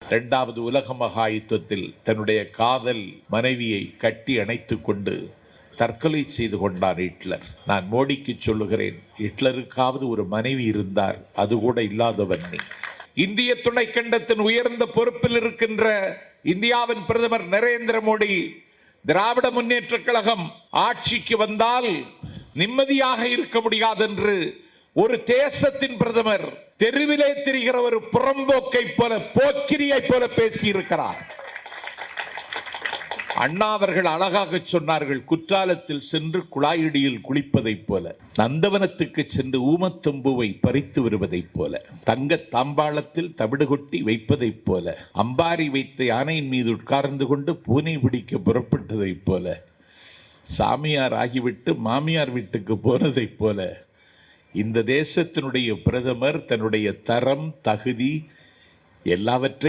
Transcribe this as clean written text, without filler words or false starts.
இரண்டாவது உலக மகா யுத்தத்தில் தன்னுடைய காதல் மனைவியை கட்டி அணைத்துக் கொண்டு தற்கொலை செய்து கொண்டார் ஹிட்லர். நான் மோடிக்கு சொல்லுகிறேன், ஹிட்லருக்காவது ஒரு மனைவி இருந்தார், அது கூட இல்லாதவன் நீ. இந்திய துணைக்கண்டத்தின் உயர்ந்த பொறுப்பில் இருக்கின்ற இந்தியாவின் பிரதமர் நரேந்திர மோடி, திராவிட முன்னேற்ற கழகம் ஆட்சிக்கு வந்தால் நிம்மதியாக இருக்க முடியாது என்று ஒரு தேசத்தின் பிரதமர் தெருவிலே திரிகிற ஒரு புறம்போக்கை போல, போக்கிரியை போல பேசியிருக்கிறார். அண்ணா அவர்கள் அழகாக சொன்னார்கள், குற்றாலத்தில் சென்று குழாயடியில் குளிப்பதைப் போல, நந்தவனத்துக்கு சென்று ஊமத்தம்பூவை பறித்து வருவதைப் போல, தங்க தாம்பாளத்தில் தவிடு கொட்டி வைப்பதைப் போல, அம்பாரி வைத்த யானையின் மீது உட்கார்ந்து கொண்டு பூனை பிடிக்க புறப்பட்டதைப் போல, சாமியார் ஆகிவிட்டு மாமியார் வீட்டுக்கு போனதைப் போல, இந்த தேசத்தினுடைய பிரதமர் தன்னுடைய தரம், தகுதி எல்லாவற்றையும்